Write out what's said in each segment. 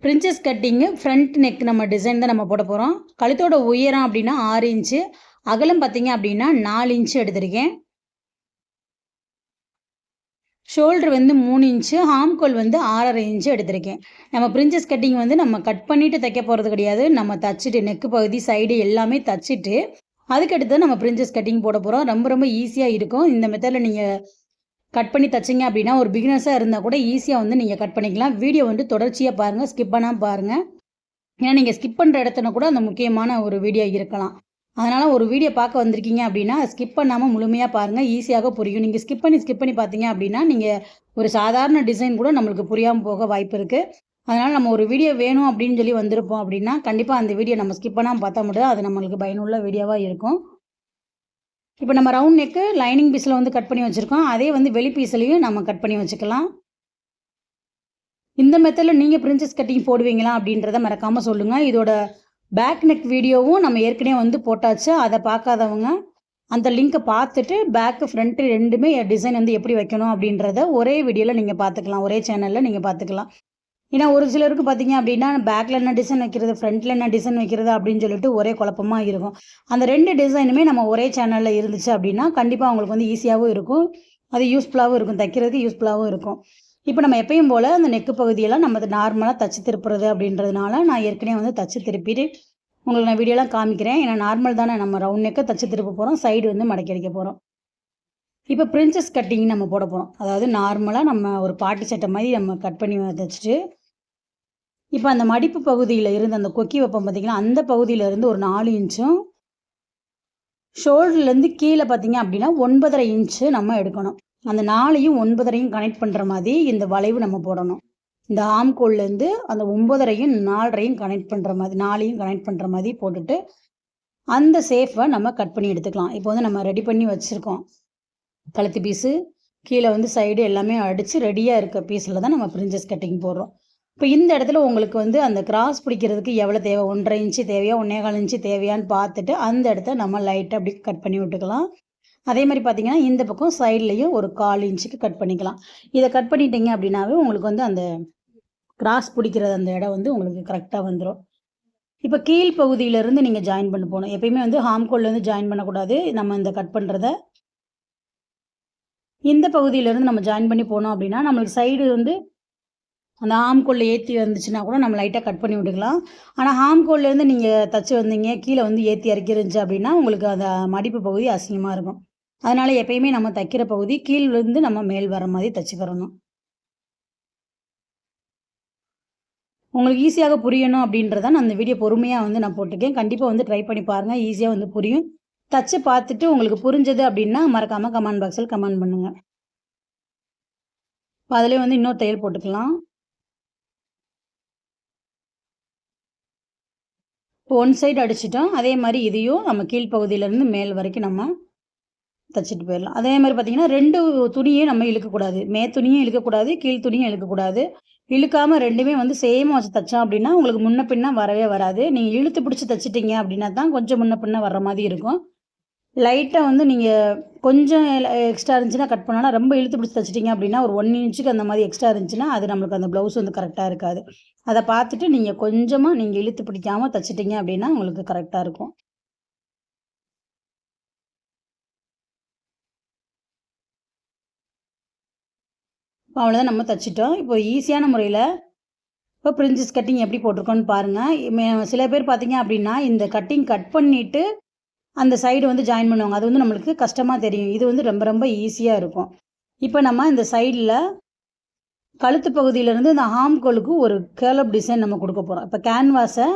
Princess கட்டிங்கு front neck நம்ம design தான் நம்ம போட போகிறோம். கழுத்தோட உயரம் அப்படின்னா 6 இன்ச்சு, அகலம் பார்த்தீங்க அப்படின்னா 4 இன்ச்சு எடுத்திருக்கேன். ஷோல்டர் வந்து 3 இன்ச்சு, ஹாம்கோல் வந்து 6.5 இன்ச்சு எடுத்திருக்கேன். நம்ம பிரின்சஸ் கட்டிங் வந்து நம்ம கட் பண்ணிவிட்டு தைக்க போகிறது கிடையாது. நம்ம தச்சுட்டு நெக்கு பகுதி சைடு எல்லாமே தச்சுட்டு அதுக்கடுத்து நம்ம பிரின்சஸ் கட்டிங் போட போகிறோம். ரொம்ப ரொம்ப ஈஸியாக இருக்கும். இந்த மெத்தடில் நீங்கள் கட் பண்ணி தச்சிங்க அப்படின்னா ஒரு பிகினர்ஸாக இருந்தால் கூட ஈஸியாக வந்து நீங்கள் கட் பண்ணிக்கலாம். வீடியோ வந்து தொடர்ச்சியாக பாருங்கள், ஸ்கிப் பண்ணாமல் பாருங்கள். ஏன்னா நீங்கள் ஸ்கிப் பண்ணுற இடத்துல கூட அந்த முக்கியமான ஒரு வீடியோ இருக்கலாம். அதனால் ஒரு வீடியோ பார்க்க வந்திருக்கீங்க அப்படின்னா ஸ்கிப் பண்ணாமல் முழுமையாக பாருங்கள், ஈஸியாக புரியும். நீங்கள் ஸ்கிப் பண்ணி பார்த்தீங்க அப்படின்னா நீங்கள் ஒரு சாதாரண டிசைன் கூட நம்மளுக்கு புரியாமல் போக வாய்ப்பு இருக்குது. அதனால் நம்ம ஒரு வீடியோ வேணும் அப்படின்னு சொல்லி வந்திருப்போம் அப்படின்னா கண்டிப்பாக அந்த வீடியோ நம்ம ஸ்கிப் பண்ணாமல் பார்த்தா மட்டும் அது நம்மளுக்கு பயனுள்ள வீடியோவாக இருக்கும். இப்போ நம்ம ரவுண்ட் நெக்கு லைனிங் பீஸில் வந்து கட் பண்ணி வச்சுருக்கோம். அதே வந்து வெளி பீஸ்லையும் நம்ம கட் பண்ணி வச்சுக்கலாம். இந்த மெத்தடில் நீங்கள் பிரின்சஸ் கட்டிங் போடுவீங்களா அப்படின்றத மறக்காமல் சொல்லுங்கள். இதோட பேக் நெக் வீடியோவும் நம்ம ஏற்கனவே வந்து போட்டாச்சு. அதை பார்க்காதவங்க அந்த லிங்க்கை பார்த்துட்டு பேக்கு ஃப்ரண்ட்டு ரெண்டுமே டிசைன் வந்து எப்படி வைக்கணும் அப்படின்றத ஒரே வீடியோவில் நீங்கள் பார்த்துக்கலாம், ஒரே சேனலில் நீங்கள் பார்த்துக்கலாம். ஏன்னா ஒரு சிலருக்கு பார்த்தீங்க அப்படின்னா பேக்கில் என்ன டிசைன் வைக்கிறது, ஃப்ரண்ட்டில் என்ன டிசைன் வைக்கிறது அப்படின்னு சொல்லிட்டு ஒரே குழப்பமாக இருக்கும். அந்த 2 டிசைனுமே நம்ம ஒரே சேனலில் இருந்துச்சு அப்படின்னா கண்டிப்பாக அவங்களுக்கு வந்து ஈஸியாகவும் இருக்கும், அது யூஸ்ஃபுல்லாகவும் இருக்கும், தைக்கிறதுக்கு யூஸ்ஃபுல்லாகவும் இருக்கும். இப்போ நம்ம எப்பயும் போல் அந்த நெக்கு பகுதியெல்லாம் நம்ம நார்மலாக தச்சு திருப்புறது அப்படின்றதுனால நான் ஏற்கனவே வந்து தச்சு திருப்பிட்டு உங்களுக்கு நான் வீடியோலாம் காமிக்கிறேன். ஏன்னா நார்மல் தானே, நம்ம ரவுண்ட் நெக்கை தச்சு திருப்ப போகிறோம், சைடு வந்து மடக்கி அடிக்க போகிறோம். இப்போ பிரின்சஸ் கட்டிங் நம்ம போட போகிறோம். அதாவது நார்மலாக நம்ம ஒரு பாட்டி சட்டை மாதிரி நம்ம கட் பண்ணி தைச்சிட்டு இப்போ அந்த மடிப்பு பகுதியில் இருந்து அந்த கொக்கி வைப்போம் பார்த்திங்கன்னா அந்த பகுதியிலேருந்து ஒரு 4 இன்ச்சும் ஷோல்டர்லேருந்து கீழே பார்த்திங்க அப்படின்னா 9.5 இன்ச்சு நம்ம எடுக்கணும். அந்த 4ஐயும் 9.5ஐயும் கனெக்ட் பண்ணுற மாதிரி இந்த வளைவு நம்ம போடணும். இந்த ஆம்கோல்லேருந்து அந்த 9.5ஐயும் 4.5ஐயும் கனெக்ட் பண்ணுற மாதிரி 4ஐயும் கனெக்ட் பண்ணுற மாதிரி போட்டுட்டு அந்த சேஃபை நம்ம கட் பண்ணி எடுத்துக்கலாம். இப்போ வந்து நம்ம ரெடி பண்ணி வச்சுருக்கோம் கழுத்து பீஸு, கீழே வந்து சைடு எல்லாமே அடித்து ரெடியாக இருக்க பீஸில் தான் நம்ம பிரின்சஸ் கட்டிங் போடுறோம். இப்போ இந்த இடத்துல உங்களுக்கு வந்து அந்த கிராஸ் பிடிக்கிறதுக்கு எவ்வளோ தேவை, 1.5 இன்ச்சு தேவையா 1.25 இன்ச்சு தேவையான்னு பார்த்துட்டு அந்த இடத்த நம்ம லைட்டாக அப்படி கட் பண்ணி விட்டுக்கலாம். அதே மாதிரி பார்த்தீங்கன்னா இந்த பக்கம் சைட்லேயும் ஒரு 1/4 இன்ச்சுக்கு கட் பண்ணிக்கலாம். இதை கட் பண்ணிட்டீங்க அப்படின்னாவே உங்களுக்கு வந்து அந்த கிராஸ் பிடிக்கிறது அந்த இடம் வந்து உங்களுக்கு கரெக்டாக வந்துடும். இப்போ கீழ் பகுதியிலேருந்து நீங்கள் ஜாயின் பண்ண போகணும். எப்பயுமே வந்து ஹாம்கோல்லேருந்து ஜாயின் பண்ணக்கூடாது. நம்ம இந்த கட் பண்ணுறத இந்த பகுதியிலேருந்து நம்ம ஜாயின் பண்ணி போனோம் அப்படின்னா நம்மளுக்கு சைடு வந்து அந்த ஆம்கோலில் ஏற்றி வந்துச்சுன்னா கூட நம்ம லைட்டாக கட் பண்ணி விட்டுக்கலாம். ஆனால் ஆம்கோல்லேருந்து நீங்கள் தச்சு வந்தீங்க கீழே வந்து ஏற்றி இறக்கி இருந்துச்சு அப்படின்னா உங்களுக்கு அந்த மடிப்பு பகுதி அசிங்கமாக இருக்கும். அதனால் எப்பயுமே நம்ம தைக்கிற பகுதி கீழ்லேருந்து நம்ம மேல் வர மாதிரி தச்சுக்கிறணும். உங்களுக்கு ஈஸியாக புரியணும் அப்படின்றத நான் அந்த வீடியோ பொறுமையாக வந்து நான் போட்டிருக்கேன். கண்டிப்பாக வந்து ட்ரை பண்ணி பாருங்கள், ஈஸியாக வந்து புரியும். தச்சு பார்த்துட்டு உங்களுக்கு புரிஞ்சது அப்படின்னா மறக்காமல் கமெண்ட் பாக்ஸில் கமெண்ட் பண்ணுங்கள். இப்போ அதிலே வந்து இன்னொரு தையல் போட்டுக்கலாம். ஒன் சைடு அடிச்சிட்டோம். அதே மாதிரி இதையும் நம்ம கீழ்ப்பகுதியிலேருந்து மேல் வரைக்கும் நம்ம தைச்சிட்டு போயிடலாம். அதே மாதிரி பார்த்திங்கன்னா 2 துணியும் நம்ம இழுக்கக்கூடாது. துணியும் இழுக்கக்கூடாது, கீழ் துணியும் இழுக்கக்கூடாது. இழுக்காமல் ரெண்டுமே வந்து சேமாக வச்சு தைச்சோம் அப்படின்னா உங்களுக்கு முன்ன பின்ன வரவே வராது. நீங்கள் இழுத்து பிடிச்சி தைச்சிட்டிங்க அப்படின்னா தான் கொஞ்சம் முன்ன பின்ன வர்ற மாதிரி இருக்கும். லைட்டாக வந்து நீங்கள் கொஞ்சம் எக்ஸ்ட்ரா இருந்துச்சுன்னா கட் பண்ணலாம். ரொம்ப இழுத்து பிடிச்சி தைச்சிட்டிங்க அப்படின்னா ஒரு 1 இன்ச்சுக்கு அந்த மாதிரி எக்ஸ்ட்ரா இருந்துச்சுன்னா அது நம்மளுக்கு அந்த ப்ளவுஸ் வந்து கரெக்டாக இருக்காது. அதை பார்த்துட்டு நீங்கள் கொஞ்சமாக நீங்கள் இழுத்து பிடிக்காமல் தைச்சிட்டிங்க அப்படின்னா உங்களுக்கு கரெக்டாக இருக்கும். இப்போ அவ்வளோதான், நம்ம தைச்சிட்டோம். இப்போ ஈஸியான முறையில் இப்போ பிரின்சஸ் கட்டிங் எப்படி போட்டிருக்கோன்னு பாருங்கள். சில பேர் பார்த்தீங்க அப்படின்னா இந்த கட்டிங் கட் பண்ணிவிட்டு அந்த சைடு வந்து ஜாயின் பண்ணுவாங்க. அது வந்து நம்மளுக்கு கஷ்டமாக தெரியும். இது வந்து ரொம்ப ரொம்ப ஈஸியாக இருக்கும். இப்போ நம்ம இந்த சைடில் கழுத்து பகுதியிலேருந்து இந்த ஹாம்கோலுக்கு ஒரு கேர்லப் டிசைன் நம்ம கொடுக்க போகிறோம். இப்போ கேன்வாஸை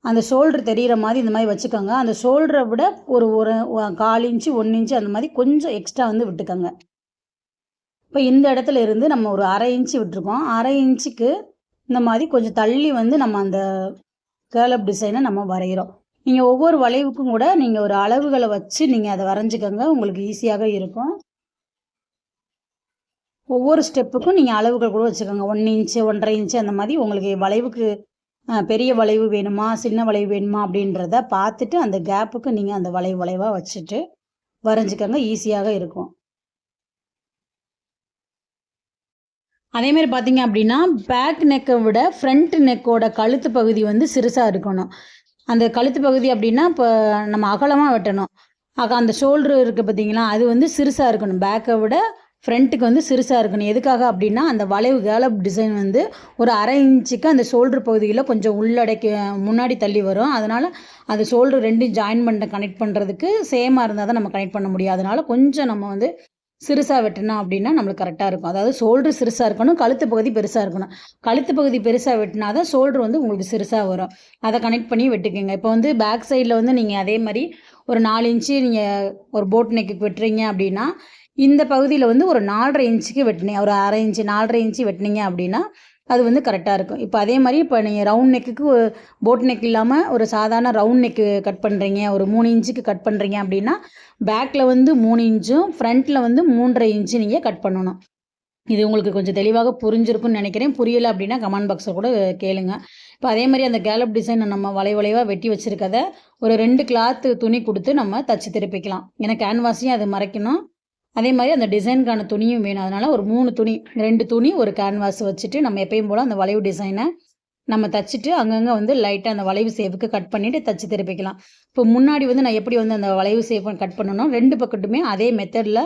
அந்த ஷோல்டர் தெரிகிற மாதிரி இந்த மாதிரி வச்சுக்கோங்க. அந்த ஷோல்டரை விட ஒரு 1/4 இன்ச்சு 1 இன்ச்சு அந்த மாதிரி கொஞ்சம் எக்ஸ்ட்ரா வந்து விட்டுக்கோங்க. இப்போ இந்த இடத்துல இருந்து நம்ம ஒரு 1/2 இன்ச்சு விட்டுருக்கோம். 1/2 இன்ச்சுக்கு இந்த மாதிரி கொஞ்சம் தள்ளி வந்து நம்ம அந்த கேர்லப் டிசைனை நம்ம வரைகிறோம். நீங்கள் ஒவ்வொரு வளைவுக்கும் கூட நீங்கள் ஒரு அளவுகளை வச்சு நீங்கள் அதை வரைஞ்சிக்கோங்க, உங்களுக்கு ஈஸியாக இருக்கும். ஒவ்வொரு ஸ்டெப்புக்கும் நீங்கள் அளவுகள் கூட வச்சுக்கோங்க. 1 இன்ச்சு 1.5 இன்ச்சு அந்த மாதிரி உங்களுக்கு வளைவுக்கு பெரிய வளைவு வேணுமா சின்ன வளைவு வேணுமா அப்படின்றத பார்த்துட்டு அந்த கேப்புக்கு நீங்கள் அந்த வளைவாக வச்சுட்டு வரைஞ்சிக்கோங்க, ஈஸியாக இருக்கும். அதேமாரி பார்த்தீங்க அப்படின்னா, பேக் நெக்கை விட ஃப்ரண்ட் நெக்கோட கழுத்து பகுதி வந்து சிறுசா இருக்கணும். அந்த கழுத்து பகுதி அப்படின்னா, இப்போ நம்ம அகலமா வெட்டணும். அந்த ஷோல்டர் இருக்குது பார்த்தீங்களா, அது வந்து சிறுசா இருக்கணும். பேக்கை விட ஃப்ரண்ட்டுக்கு வந்து சிறுசா இருக்கணும். எதுக்காக அப்படின்னா, அந்த வளைவு கேலப் டிசைன் வந்து ஒரு 1/2 இன்ச்சுக்கு அந்த ஷோல்டர் பகுதியில் கொஞ்சம் உள்ளடக்கி முன்னாடி தள்ளி வரும். அதனால் அந்த ஷோல்டர் 2யும் ஜாயின் பண்ண கனெக்ட் பண்ணுறதுக்கு சேமாக இருந்தால் தான் நம்ம கனெக்ட் பண்ண முடியும். அதனால் கொஞ்சம் நம்ம வந்து சிறுசா வெட்டினோம் அப்படின்னா நம்மளுக்கு கரெக்டாக இருக்கும். அதாவது ஷோல்டர் சிறுசாக இருக்கணும், கழுத்து பகுதி பெருசாக இருக்கணும். கழுத்து பகுதி பெருசாக வெட்டினா தான் ஷோல்டர் வந்து உங்களுக்கு சிறுசாக வரும். அதை கனெக்ட் பண்ணி வெட்டிக்கோங்க. இப்போ வந்து பேக் சைடில் வந்து நீங்கள் அதே மாதிரி ஒரு 4 இன்ச்சு நீங்கள் ஒரு போட் நெக்குக்கு வெட்டுறீங்க அப்படின்னா, இந்த பகுதியில் வந்து ஒரு 4.5 இன்ச்சுக்கு வெட்டினீங்க, ஒரு 1/2 இன்ச்சு 4.5 இன்ச்சு வெட்டினீங்க அப்படின்னா அது வந்து கரெக்டாக இருக்கும். இப்போ அதே மாதிரி இப்போ நீங்கள் ரவுண்ட் நெக்குக்கு போட் நெக் இல்லாமல் ஒரு சாதாரண ரவுண்ட் நெக்கு கட் பண்ணுறீங்க, ஒரு 3 இன்ச்சுக்கு கட் பண்ணுறீங்க அப்படின்னா, பேக்கில் வந்து 3 இன்ச்சும் ஃப்ரண்ட்டில் வந்து 3.5 இன்ச்சு நீங்கள் கட் பண்ணணும். இது உங்களுக்கு கொஞ்சம் தெளிவாக புரிஞ்சிருக்கும்னு நினைக்கிறேன். புரியலை அப்படின்னா கமெண்ட் பாக்ஸில் கூட கேளுங்க. இப்போ அதே மாதிரி அந்த கேலப் டிசைனை நம்ம வளைவாக வெட்டி வச்சுருக்கதை ஒரு 2 கிளாத்து துணி கொடுத்து நம்ம தச்சு திருப்பிக்கலாம். ஏன்னா கேன்வாஸையும் அது மறைக்கணும். அதே மாதிரி அந்த டிசைனுக்கான துணியும் வேணும். அதனால் ஒரு 3 துணி, 2 துணி, ஒரு கேன்வாஸ் வச்சுட்டு நம்ம எப்பயும் போல் அந்த வளைவு டிசைனை நம்ம தச்சுட்டு அங்கங்கே வந்து லைட்டாக அந்த வளைவு சேஃபுக்கு கட் பண்ணிவிட்டு தச்சு திருப்பிக்கலாம். இப்போ முன்னாடி வந்து நான் எப்படி வந்து அந்த வளைவு சேஃபை கட் பண்ணணும், 2 பக்கத்துமே அதே மெத்தடில்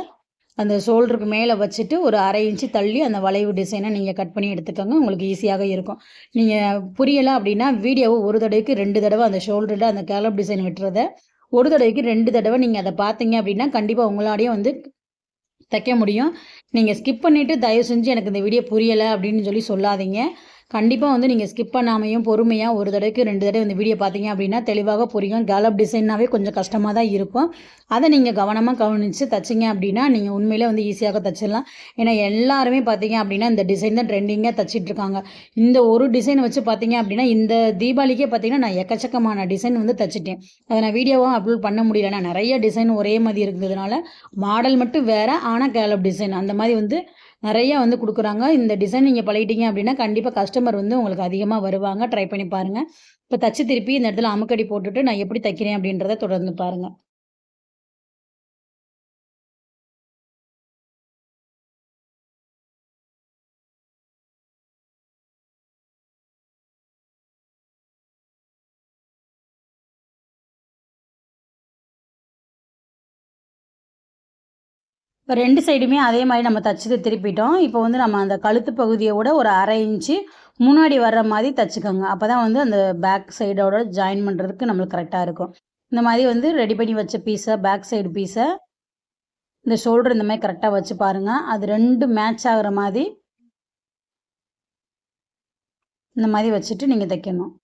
அந்த ஷோல்டருக்கு மேலே வச்சுட்டு ஒரு 1/2 இன்ச்சு தள்ளி அந்த வளைவு டிசைனை நீங்கள் கட் பண்ணி எடுத்துக்கோங்க. உங்களுக்கு ஈஸியாக இருக்கும். நீங்கள் புரியலை அப்படின்னா வீடியோவை ஒரு தடவைக்கு 2 தடவை அந்த ஷோல்டரில் அந்த கேலப் டிசைன் வெட்டுறதை ஒரு தடவைக்கு 2 தடவை நீங்கள் அதை பார்த்தீங்க அப்படின்னா கண்டிப்பாக உங்களாலேயே வந்து தைக்க முடியும். நீங்கள் ஸ்கிப் பண்ணிவிட்டு தயவு செஞ்சு எனக்கு இந்த வீடியோ புரியலை அப்படின்னு சொல்லாதீங்க. கண்டிப்பாக வந்து நீங்கள் ஸ்கிப் பண்ணாமையும் பொறுமையாக ஒரு தடவைக்கு 2 தடவை இந்த வீடியோ பார்த்தீங்க அப்படின்னா தெளிவாக புரியும். கேலப் டிசைன்னாவே கொஞ்சம் கஷ்டமாக தான் இருக்கும். அதை நீங்கள் கவனமாக கவனித்து தைச்சிங்க அப்படின்னா நீங்கள் உண்மையிலே வந்து ஈஸியாக தைச்சிடலாம். ஏன்னா எல்லாருமே பார்த்தீங்க அப்படின்னா இந்த டிசைன் தான் ட்ரெண்டிங்காக தைச்சிட்ருக்காங்க. இந்த ஒரு டிசைன் வச்சு பார்த்தீங்க அப்படின்னா இந்த தீபாவளிக்கே பார்த்தீங்கன்னா நான் எக்கச்சக்கமான டிசைன் வந்து தைச்சிட்டேன். அதை நான் வீடியோவாக அப்லோட் பண்ண முடியல. நான் நிறைய டிசைன் ஒரே மாதிரி இருந்ததுனால மாடல் மட்டும் வேறு, ஆனால் கேலப் டிசைன் அந்த மாதிரி வந்து நிறையா வந்து கொடுக்குறாங்க. இந்த டிசைன் நீங்கள் பழகிட்டீங்க அப்படின்னா கண்டிப்பாக கஸ்டமர் வந்து உங்களுக்கு அதிகமாக வருவாங்க. ட்ரை பண்ணி பாருங்கள். இப்போ தச்சு திருப்பி இந்த இடத்துல அமுக்கடி போட்டுட்டு நான் எப்படி தைக்கிறேன் அப்படின்றத தொடர்ந்து பாருங்கள். இப்போ 2 சைடுமே அதே மாதிரி நம்ம தச்சு திருப்பிட்டோம். இப்போ வந்து நம்ம அந்த கழுத்து பகுதியோட ஒரு 1/2 இன்ச்சு முன்னாடி வர்ற மாதிரி தச்சுக்கோங்க. அப்போ தான் வந்து அந்த பேக் சைடோட ஜாயின் பண்ணுறதுக்கு நம்மளுக்கு கரெக்டாக இருக்கும். இந்த மாதிரி வந்து ரெடி பண்ணி வச்ச பீஸை, பேக் சைடு பீஸை இந்த ஷோல்டர் இந்த மாதிரி கரெக்டாக வச்சு பாருங்கள். அது 2 மேட்ச் ஆகிற மாதிரி இந்த மாதிரி வச்சுட்டு நீங்கள் தைக்கணும்.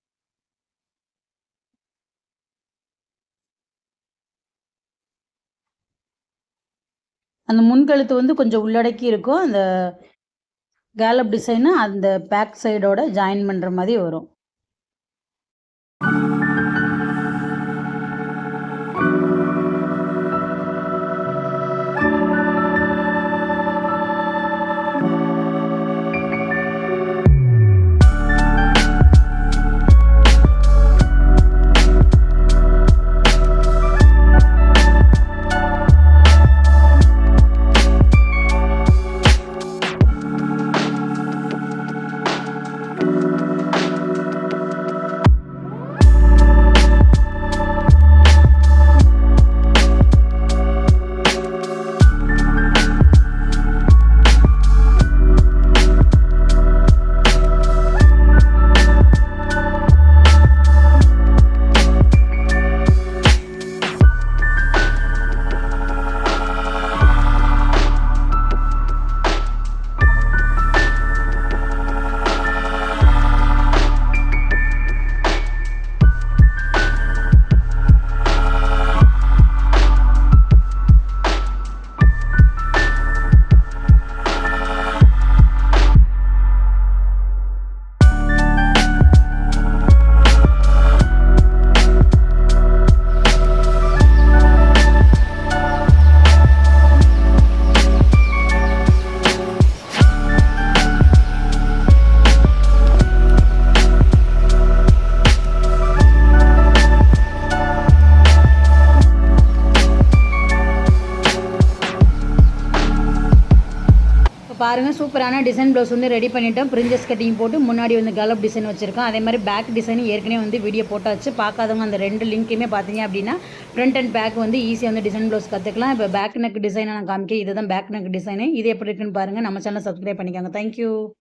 அந்த முன்கழுத்து வந்து கொஞ்சம் உள்ளடக்கி இருக்கும். அந்த கேலப் டிசைனு அந்த பேக் சைடோட ஜாயின் பண்ணுற மாதிரி வரும். பாருங்கள் சூப்பரான டிசைன் ப்ளவுஸ் வந்து ரெடி பண்ணிட்டோம். பிரிஞ்சஸ் கட்டிங் போட்டு முன்னாடி வந்து கலப் டிசைன் வச்சுருக்கோம். அதே மாதிரி பேக் டிசைன் ஏற்கனவே வந்து வீடியோ போட்டாச்சு. பார்க்காதவங்க அந்த 2 லிங்க்குமே பார்த்தீங்க அப்படின்னா ஃப்ரண்ட் அண்ட் பேக் வந்து ஈஸியாக வந்து டிசைன் ப்ளவுஸ் கற்றுக்கலாம். இப்போ பேக் நெக் டிசைனை நான் காமிக்க இதுதான் பேக் நெக் டிசைனு. இது எப்படி இருக்குன்னு பாருங்கள். நம்ம சேனலை சப்ஸ்கிரைப் பண்ணிக்கோங்க. தேங்க்யூ.